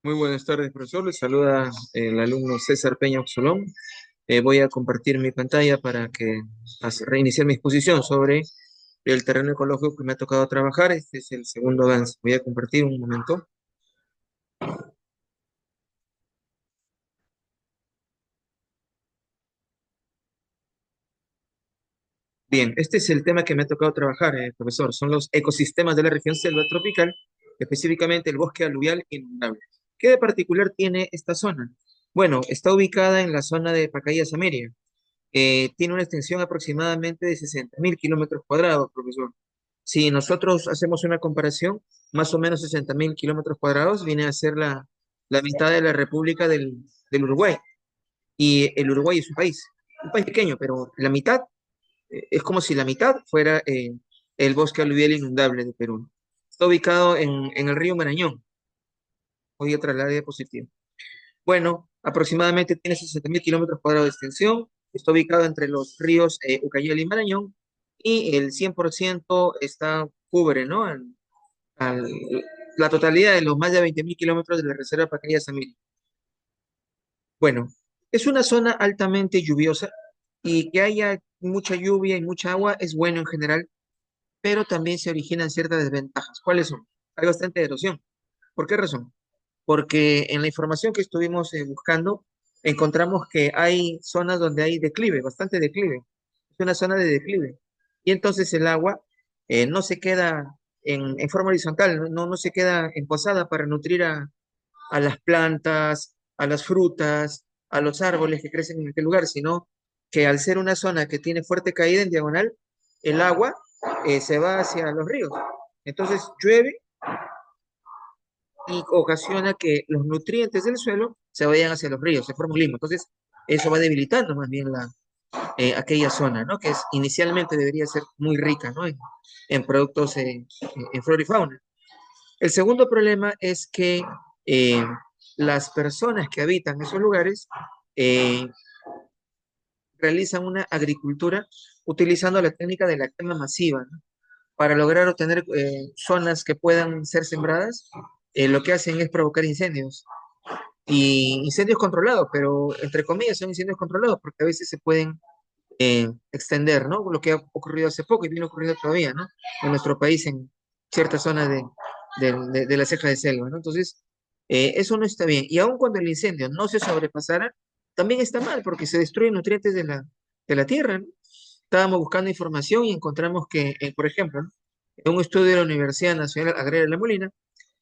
Muy buenas tardes, profesor. Les saluda el alumno César Peña Oxolón. Voy a compartir mi pantalla para que reiniciar mi exposición sobre el terreno ecológico que me ha tocado trabajar. Este es el segundo avance. Voy a compartir un momento. Bien, este es el tema que me ha tocado trabajar, profesor. Son los ecosistemas de la región selva tropical, específicamente el bosque aluvial inundable. ¿Qué de particular tiene esta zona? Bueno, está ubicada en la zona de Pacaya Samiria. Tiene una extensión aproximadamente de 60.000 kilómetros cuadrados, profesor. Si nosotros hacemos una comparación, más o menos 60.000 kilómetros cuadrados viene a ser la mitad de la República del Uruguay. Y el Uruguay es un país pequeño, pero la mitad, es como si la mitad fuera el bosque aluvial inundable de Perú. Está ubicado en el río Marañón. Voy a trasladar la diapositiva. Bueno, aproximadamente tiene 60.000 kilómetros cuadrados de extensión. Está ubicado entre los ríos Ucayali y Marañón. Y el 100% cubre, ¿no? al- la totalidad de los más de 20.000 kilómetros de la reserva Pacaya-Samiria. Bueno, es una zona altamente lluviosa y que haya mucha lluvia y mucha agua es bueno en general, pero también se originan ciertas desventajas. ¿Cuáles son? Hay bastante erosión. ¿Por qué razón? Porque en la información que estuvimos buscando, encontramos que hay zonas donde hay declive, bastante declive. Es una zona de declive. Y entonces el agua no se queda en forma horizontal, no se queda emposada para nutrir a las plantas, a las frutas, a los árboles que crecen en aquel lugar, sino que al ser una zona que tiene fuerte caída en diagonal, el agua se va hacia los ríos. Entonces llueve y ocasiona que los nutrientes del suelo se vayan hacia los ríos, se forma un limbo. Entonces, eso va debilitando más bien aquella zona, ¿no? Que inicialmente debería ser muy rica, ¿no? En productos, en flora y fauna. El segundo problema es que eh, las personas que habitan esos lugares eh, realizan una agricultura utilizando la técnica de la quema masiva, ¿no? Para lograr obtener zonas que puedan ser sembradas, lo que hacen es provocar incendios y incendios controlados, pero entre comillas son incendios controlados porque a veces se pueden extender, ¿no? Lo que ha ocurrido hace poco y viene ocurriendo todavía, ¿no? En nuestro país, en ciertas zonas de la ceja de selva, ¿no? Entonces, eso no está bien. Y aun cuando el incendio no se sobrepasara, también está mal porque se destruyen nutrientes de la tierra, ¿no? Estábamos buscando información y encontramos que, por ejemplo, ¿no? En un estudio de la Universidad Nacional Agraria de La Molina,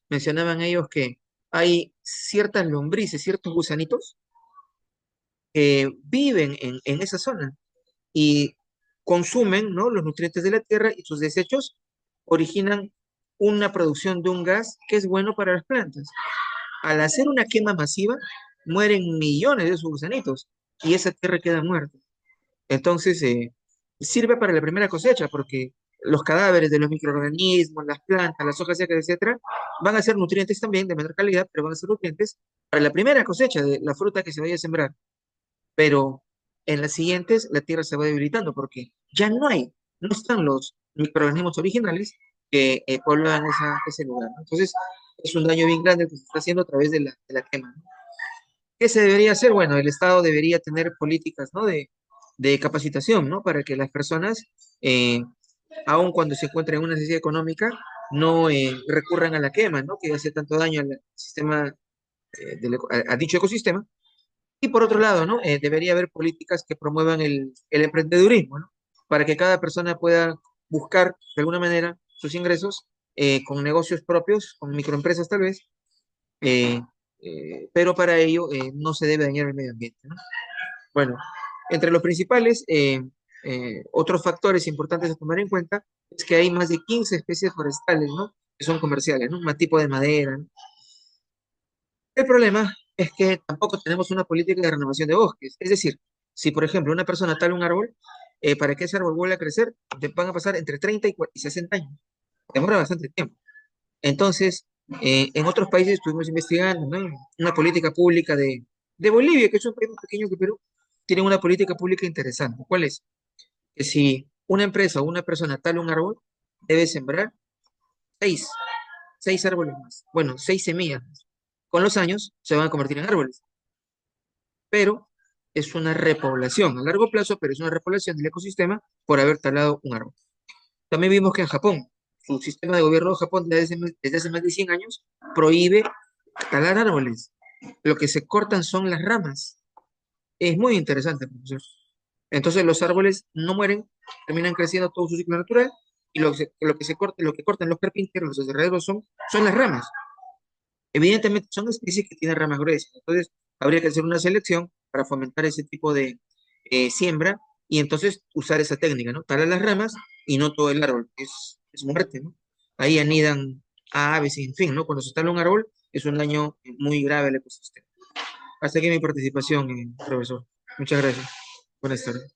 mencionaban ellos que hay ciertas lombrices, ciertos gusanitos que viven en esa zona y consumen, ¿no? Los nutrientes de la tierra y sus desechos originan una producción de un gas que es bueno para las plantas. Al hacer una quema masiva, mueren millones de esos gusanitos y esa tierra queda muerta. Entonces, sirve para la primera cosecha porque los cadáveres de los microorganismos, las plantas, las hojas secas, etcétera, van a ser nutrientes también de menor calidad, pero van a ser nutrientes para la primera cosecha de la fruta que se vaya a sembrar. Pero en las siguientes la tierra se va debilitando porque ya no están los microorganismos originales que poblan ese lugar, ¿no? Entonces, es un daño bien grande que se está haciendo a través de la quema, ¿no? ¿Qué se debería hacer? Bueno, el Estado debería tener políticas, ¿no? de capacitación, ¿no? Para que las personas, eh, aun cuando se encuentren en una necesidad económica, no recurran a la quema, ¿no? Que hace tanto daño al sistema, a dicho ecosistema. Y por otro lado, ¿no? Debería haber políticas que promuevan el emprendedurismo, ¿no? Para que cada persona pueda buscar de alguna manera sus ingresos con negocios propios, con microempresas tal vez, eh, pero para ello no se debe dañar el medio ambiente, ¿no? Bueno, entre los principales otros factores importantes a tomar en cuenta es que hay más de 15 especies forestales, ¿no? Que son comerciales, ¿no? Un tipo de madera, ¿no? El problema es que tampoco tenemos una política de renovación de bosques. Es decir, si por ejemplo una persona tala un árbol, para que ese árbol vuelva a crecer, van a pasar entre 30 y 60 años. Demora bastante tiempo. Entonces, en otros países estuvimos investigando, ¿no? Una política pública de Bolivia, que es un país más pequeño que Perú, tiene una política pública interesante. ¿Cuál es? Que si una empresa o una persona tala un árbol, debe sembrar seis, seis árboles más. Bueno, seis semillas más. Con los años se van a convertir en árboles, pero es una repoblación a largo plazo, pero es una repoblación del ecosistema por haber talado un árbol. También vimos que en Japón, su sistema de gobierno de Japón desde hace más de 100 años prohíbe talar árboles. Lo que se cortan son las ramas. Es muy interesante, profesor. Entonces los árboles no mueren, terminan creciendo todo su ciclo natural y lo que cortan los carpinteros, los herreros son las ramas. Evidentemente son especies que tienen ramas gruesas, entonces habría que hacer una selección para fomentar ese tipo de siembra y entonces usar esa técnica, ¿no? Talar las ramas y no todo el árbol, es muerte, ¿no? Ahí anidan aves, en fin, ¿no? Cuando se tala un árbol es un daño muy grave al ecosistema. Hasta aquí mi participación, profesor. Muchas gracias. Buenas tardes.